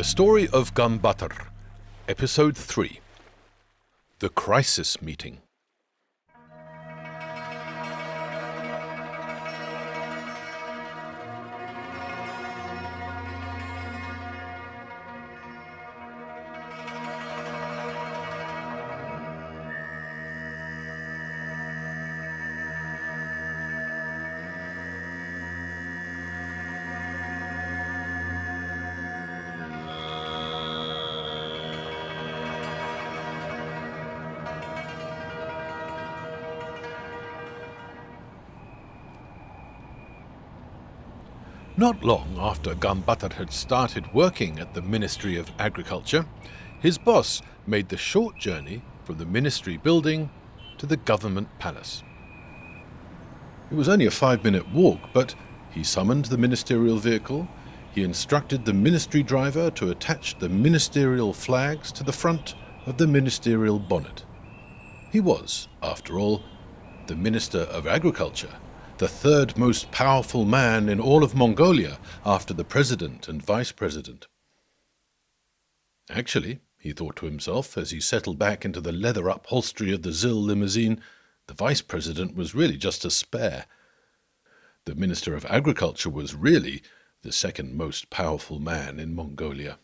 The Story of Ganbaatar, Episode 3. The Crisis Meeting. Not long after Ganbaatar had started working at the Ministry of Agriculture, his boss made the short journey from the ministry building to the government palace. It was only a 5-minute walk, but he summoned the ministerial vehicle, he instructed the ministry driver to attach the ministerial flags to the front of the ministerial bonnet. He was, after all, the Minister of Agriculture, the third most powerful man in all of Mongolia after the president and vice president. Actually, he thought to himself as he settled back into the leather upholstery of the Zil limousine, the vice president was really just a spare. The Minister of Agriculture was really the second most powerful man in Mongolia.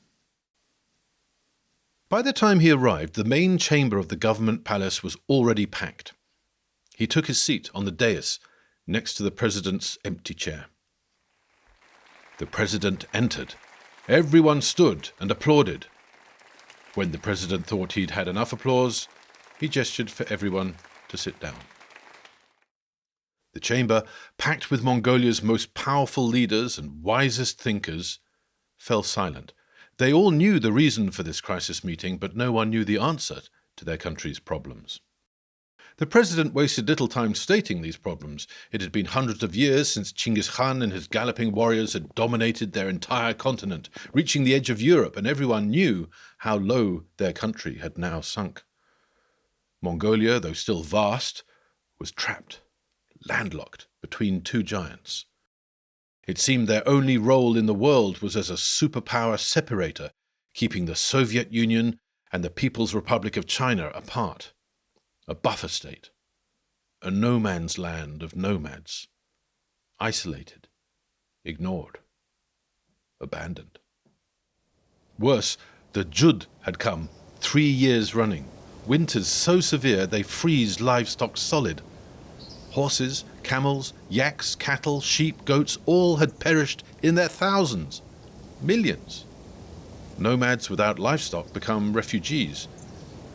By the time he arrived, the main chamber of the government palace was already packed. He took his seat on the dais next to the president's empty chair. The president entered. Everyone stood and applauded. When the president thought he'd had enough applause, he gestured for everyone to sit down. The chamber, packed with Mongolia's most powerful leaders and wisest thinkers, fell silent. They all knew the reason for this crisis meeting, but no one knew the answer to their country's problems. The president wasted little time stating these problems. It had been hundreds of years since Chinggis Khan and his galloping warriors had dominated their entire continent, reaching the edge of Europe, and everyone knew how low their country had now sunk. Mongolia, though still vast, was trapped, landlocked between two giants. It seemed their only role in the world was as a superpower separator, keeping the Soviet Union and the People's Republic of China apart. A buffer state, a no-man's land of nomads, isolated, ignored, abandoned. Worse, the Jud had come 3 years running, winters so severe they freeze livestock solid. Horses, camels, yaks, cattle, sheep, goats, all had perished in their thousands, millions. Nomads without livestock become refugees,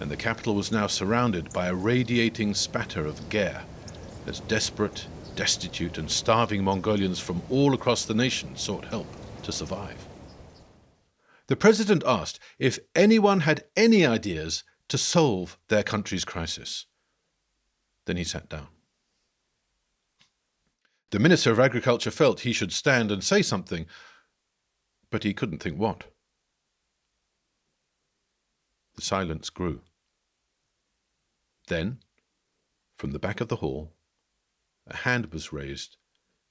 and the capital was now surrounded by a radiating spatter of ger, as desperate, destitute, and starving Mongolians from all across the nation sought help to survive. The president asked if anyone had any ideas to solve their country's crisis. Then he sat down. The Minister of Agriculture felt he should stand and say something, but he couldn't think what. The silence grew. Then, from the back of the hall, a hand was raised,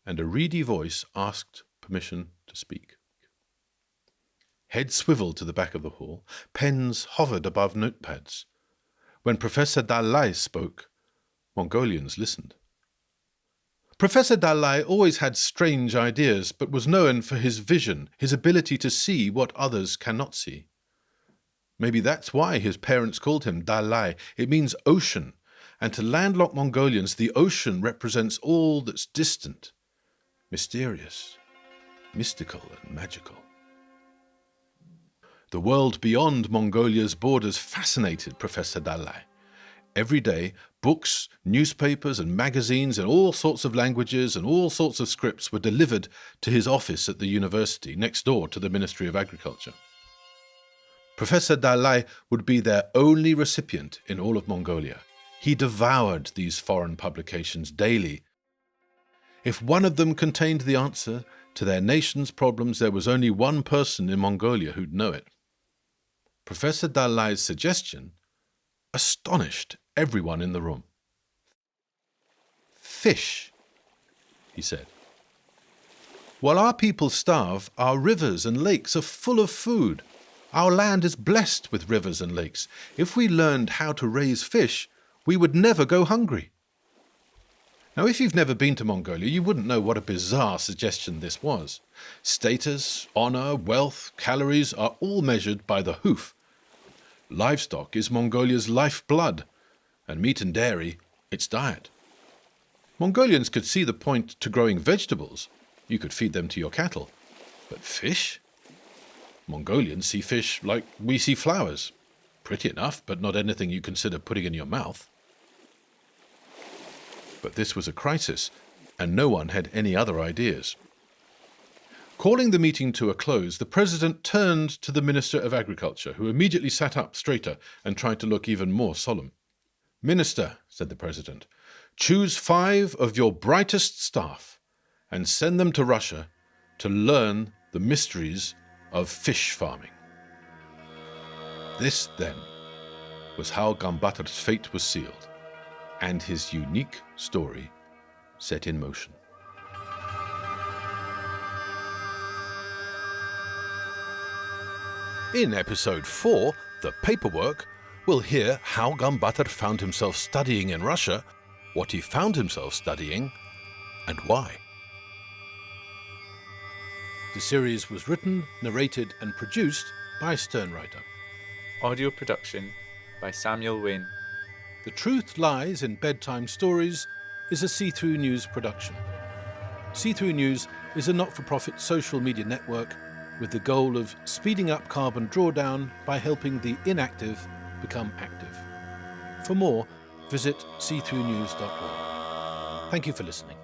and a reedy voice asked permission to speak. Heads swiveled to the back of the hall, pens hovered above notepads. When Professor Dalai spoke, Mongolians listened. Professor Dalai always had strange ideas, but was known for his vision, his ability to see what others cannot see. Maybe that's why his parents called him Dalai. It means ocean, and to landlocked Mongolians, the ocean represents all that's distant, mysterious, mystical, and magical. The world beyond Mongolia's borders fascinated Professor Dalai. Every day, books, newspapers, and magazines in all sorts of languages and all sorts of scripts were delivered to his office at the university, next door to the Ministry of Agriculture. Professor Dalai would be their only recipient in all of Mongolia. He devoured these foreign publications daily. If one of them contained the answer to their nation's problems, there was only one person in Mongolia who'd know it. Professor Dalai's suggestion astonished everyone in the room. Fish, he said. While our people starve, our rivers and lakes are full of food. Our land is blessed with rivers and lakes. If we learned how to raise fish, we would never go hungry. Now, if you've never been to Mongolia, you wouldn't know what a bizarre suggestion this was. Status, honor, wealth, calories are all measured by the hoof. Livestock is Mongolia's lifeblood, and meat and dairy its diet. Mongolians could see the point to growing vegetables. You could feed them to your cattle. But fish? Mongolians see fish like we see flowers. Pretty enough, but not anything you consider putting in your mouth. But this was a crisis, and no one had any other ideas. Calling the meeting to a close, the president turned to the Minister of Agriculture, who immediately sat up straighter and tried to look even more solemn. "Minister," said the president, "choose 5 of your brightest staff and send them to Russia to learn the mysteries of fish farming." This, then, was how Ganbaatar's fate was sealed, and his unique story set in motion. In episode 4, The Paperwork, we'll hear how Ganbaatar found himself studying in Russia, what he found himself studying, and why. The series was written, narrated, and produced by SternWriter. Audio production by Samuel Wain. The Truth Lies in Bedtime Stories is a See-Through News production. See-Through News is a not-for-profit social media network with the goal of speeding up carbon drawdown by helping the inactive become active. For more, visit seethroughnews.org. Thank you for listening.